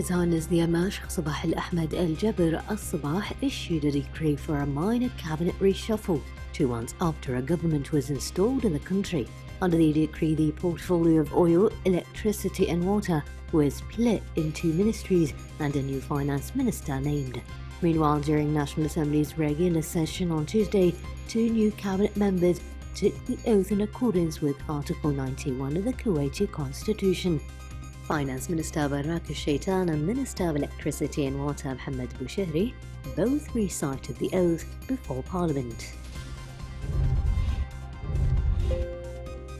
His Highness the Imam Sheikh Sabah Al Ahmed Al Jabr Al Sabah issued a decree for a minor cabinet reshuffle 2 months after a government was installed in the country. Under the decree, the portfolio of oil, electricity and water was split into ministries and a new finance minister named. Meanwhile, during National Assembly's regular session on Tuesday, 2 new cabinet members took the oath in accordance with Article 91 of the Kuwaiti Constitution. Finance Minister Barak Shaitan and Minister of Electricity and Water Mohammed Boushehri both recited the oath before Parliament.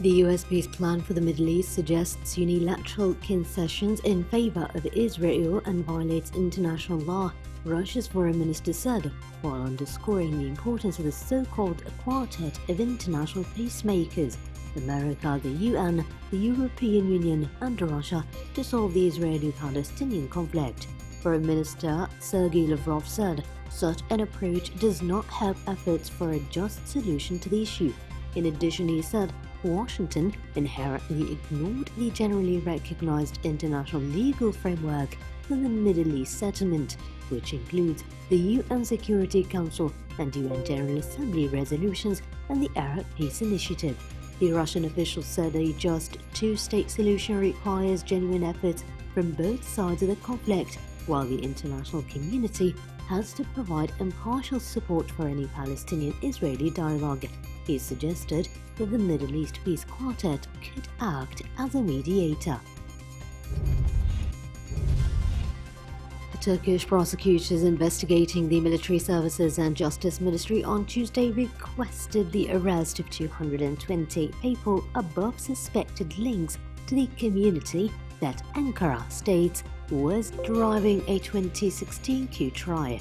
The US peace plan for the Middle East suggests unilateral concessions in favor of Israel and violates international law, Russia's foreign minister said, while underscoring the importance of the so-called Quartet of International Peacemakers, America, the UN, the European Union and Russia, to solve the Israeli-Palestinian conflict. Foreign Minister Sergei Lavrov said such an approach does not help efforts for a just solution to the issue. In addition, he said Washington inherently ignored the generally recognized international legal framework for the Middle East settlement, which includes the UN Security Council and UN General Assembly resolutions and the Arab Peace Initiative. The Russian official said a just two-state solution requires genuine efforts from both sides of the conflict, while the international community has to provide impartial support for any Palestinian-Israeli dialogue. He suggested that the Middle East Peace Quartet could act as a mediator. Turkish prosecutors investigating the Military Services and Justice Ministry on Tuesday requested the arrest of 220 people above suspected links to the community that Ankara states was driving a 2016 coup trial.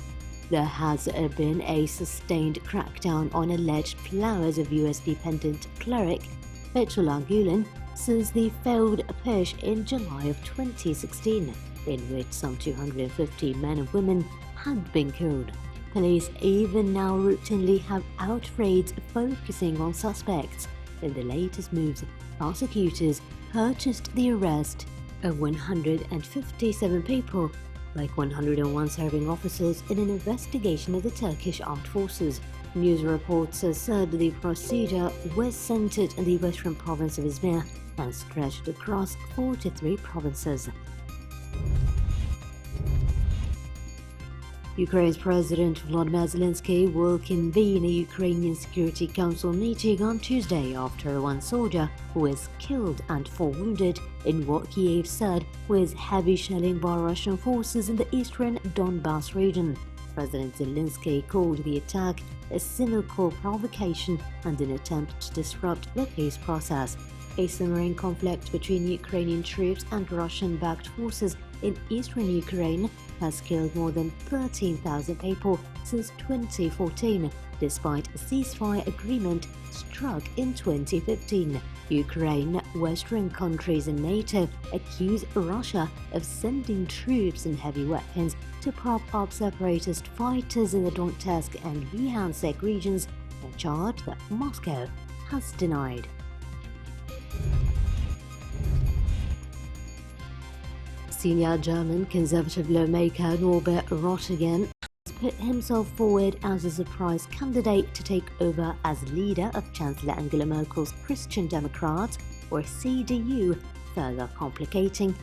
There has been a sustained crackdown on alleged flowers of US-dependent cleric Fethullah Gulen since the failed push in July of 2016. In which some 250 men and women had been killed. Police even now routinely have out raids focusing on suspects. In the latest moves, prosecutors purchased the arrest of 157 people, like 101 serving officers, in an investigation of the Turkish armed forces. News reports said the procedure was centered in the western province of Izmir and stretched across 43 provinces. Ukraine's President Volodymyr Zelensky will convene a Ukrainian Security Council meeting on Tuesday after one soldier was killed and 4 wounded in what Kyiv said was heavy shelling by Russian forces in the eastern Donbas region. President Zelensky called the attack a cynical provocation and an attempt to disrupt the peace process. A simmering conflict between Ukrainian troops and Russian-backed forces in eastern Ukraine has killed more than 13,000 people since 2014, despite a ceasefire agreement struck in 2015. Ukraine, Western countries and NATO accuse Russia of sending troops and heavy weapons to prop up separatist fighters in the Donetsk and Luhansk regions, a charge that Moscow has denied. Senior German conservative lawmaker Norbert Röttgen has put himself forward as a surprise candidate to take over as leader of Chancellor Angela Merkel's Christian Democrats, or CDU, further complicating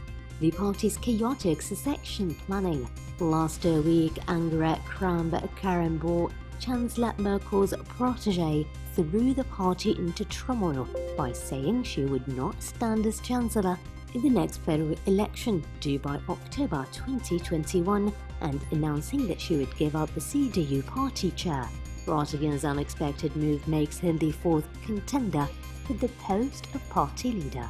the party's chaotic succession planning. Last week, Annegret Kramp-Karrenbauer, Chancellor Merkel's protege, threw the party into turmoil by saying she would not stand as Chancellor in the next federal election due by October 2021 and announcing that she would give up the CDU party chair. Röttgen's unexpected move makes him the 4th contender for the post of party leader.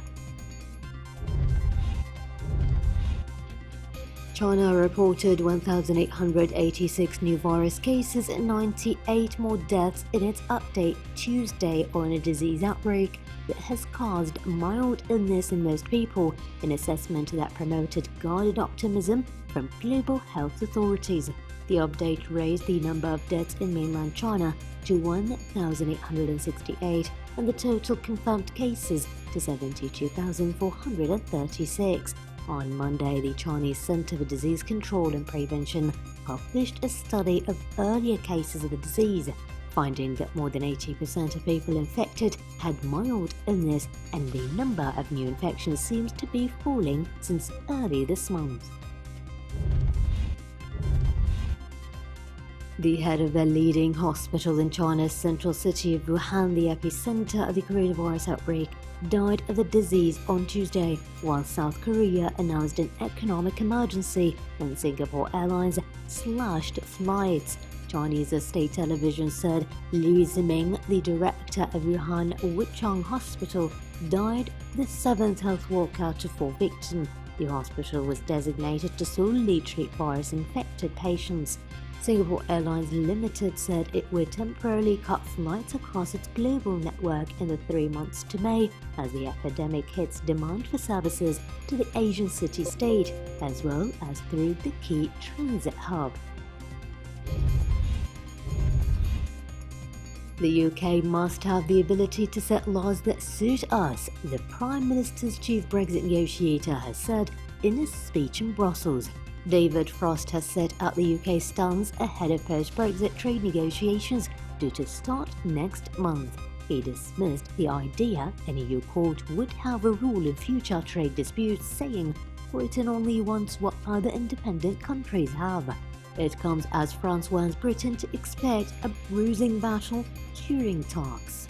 China reported 1,886 new virus cases and 98 more deaths in its update Tuesday on a disease outbreak that has caused mild illness in most people, an assessment that promoted guarded optimism from global health authorities. The update raised the number of deaths in mainland China to 1,868 and the total confirmed cases to 72,436. On Monday, the Chinese Center for Disease Control and Prevention published a study of earlier cases of the disease, finding that more than 80% of people infected had mild illness, and the number of new infections seems to be falling since early this month. The head of a leading hospital in China's central city of Wuhan, the epicenter of the coronavirus outbreak, died of the disease on Tuesday, while South Korea announced an economic emergency when Singapore Airlines slashed flights. Chinese state television said Liu Ziming, the director of Wuhan Wuchang Hospital, died the seventh health worker to fall victim. The hospital was designated to solely treat virus-infected patients. Singapore Airlines Limited said it would temporarily cut flights across its global network in the 3 months to May as the epidemic hits demand for services to the Asian city-state, as well as through the key transit hub. The UK must have the ability to set laws that suit us, the Prime Minister's chief Brexit negotiator has said in a speech in Brussels. David Frost has set out the UK's stance ahead of post-Brexit trade negotiations due to start next month. He dismissed the idea an EU court would have a rule in future trade disputes, saying Britain only wants what other independent countries have. It comes as France warns Britain to expect a bruising battle during talks.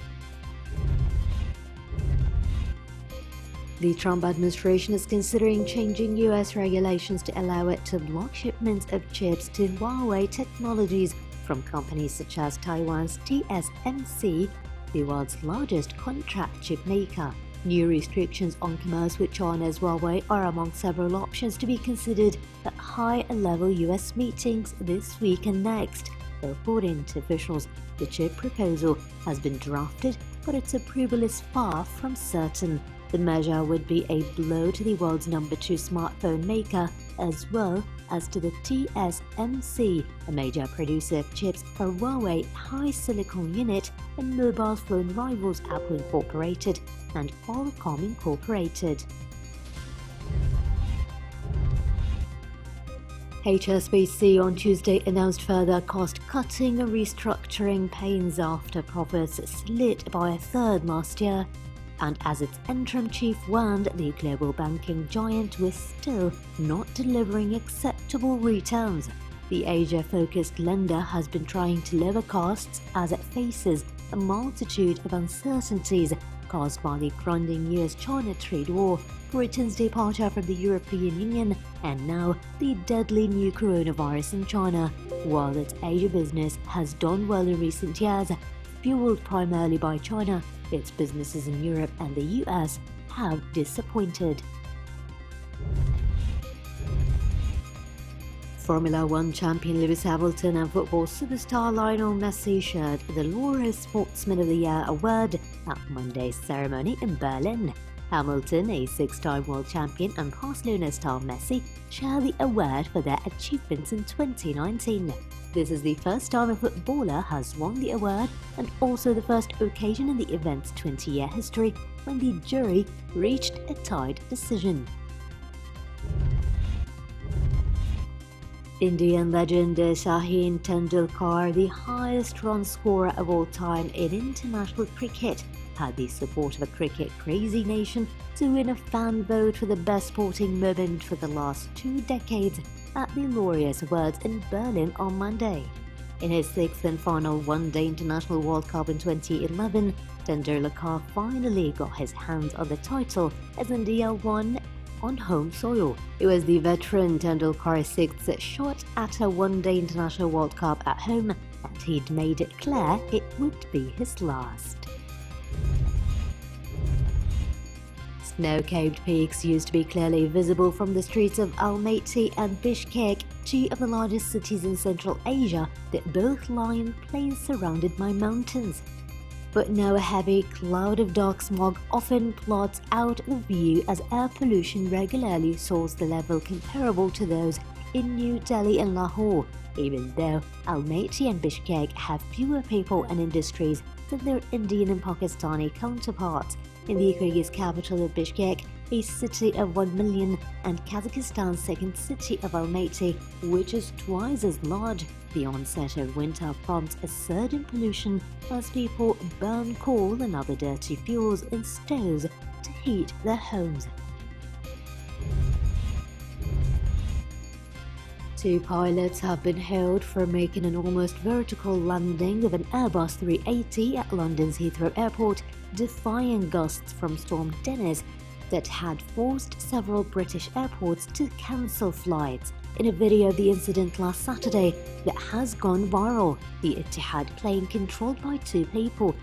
The Trump administration is considering changing US regulations to allow it to block shipments of chips to Huawei Technologies from companies such as Taiwan's TSMC, the world's largest contract chip maker. New restrictions on commerce with China's Huawei are among several options to be considered at high-level US meetings this week and next. According to officials, the chip proposal has been drafted, but its approval is far from certain. The measure would be a blow to the world's number 2 smartphone maker, as well as to the TSMC, a major producer of chips for Huawei HiSilicon Unit and mobile phone rivals Apple Incorporated and Qualcomm Incorporated. HSBC on Tuesday announced further cost-cutting and restructuring pains after profits slid by a third last year. And as its interim chief warned, the global banking giant was still not delivering acceptable returns. The Asia-focused lender has been trying to lower costs as it faces a multitude of uncertainties caused by the grinding US-China trade war, Britain's departure from the European Union, and now the deadly new coronavirus in China. While its Asia business has done well in recent years, fueled primarily by China, its businesses in Europe and the US have disappointed. Formula One champion Lewis Hamilton and football superstar Lionel Messi shared the Laureus Sportsman of the Year award at Monday's ceremony in Berlin. Hamilton, a 6-time world champion, and Barcelona star Messi share the award for their achievements in 2019. This is the first time a footballer has won the award and also the first occasion in the event's 20-year history when the jury reached a tied decision. Indian legend Sachin Tendulkar, the highest run scorer of all time in international cricket, had the support of a cricket-crazy nation to win a fan vote for the best sporting moment for the last 2 decades at the Laureus Awards in Berlin on Monday. In his 6th and final one-day International World Cup in 2011, Tendulkar finally got his hands on the title as India won on home soil. It was the veteran Tendulkar's 6th shot at a one-day International World Cup at home, and he'd made it clear it would be his last. Snow-capped peaks used to be clearly visible from the streets of Almaty and Bishkek, 2 of the largest cities in Central Asia that both lie in plains surrounded by mountains. But now a heavy cloud of dark smog often blots out the view as air pollution regularly soars the level comparable to those in New Delhi and Lahore, even though Almaty and Bishkek have fewer people and industries than their Indian and Pakistani counterparts. In the Kyrgyz capital of Bishkek, a city of 1 million, and Kazakhstan's second city of Almaty, which is twice as large. The onset of winter prompts a surge in pollution as people burn coal and other dirty fuels in stoves to heat their homes. Two pilots have been held for making an almost vertical landing of an Airbus 380 at London's Heathrow Airport, defying gusts from Storm Dennis that had forced several British airports to cancel flights. In a video of the incident last Saturday that has gone viral, the Etihad plane, controlled by two people,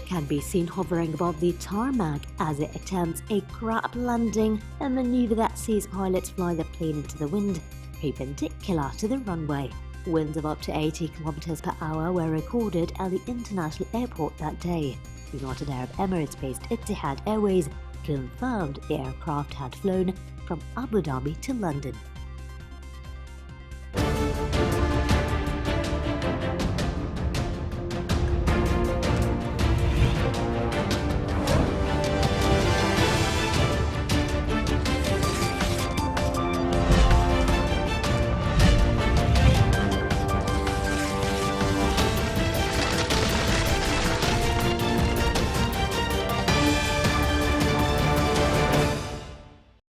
can be seen hovering above the tarmac as it attempts a crab landing, a maneuver that sees pilots fly the plane into the wind, perpendicular to the runway. Winds of up to 80 km per hour were recorded at the international airport that day. United Arab Emirates-based Etihad Airways confirmed the aircraft had flown from Abu Dhabi to London.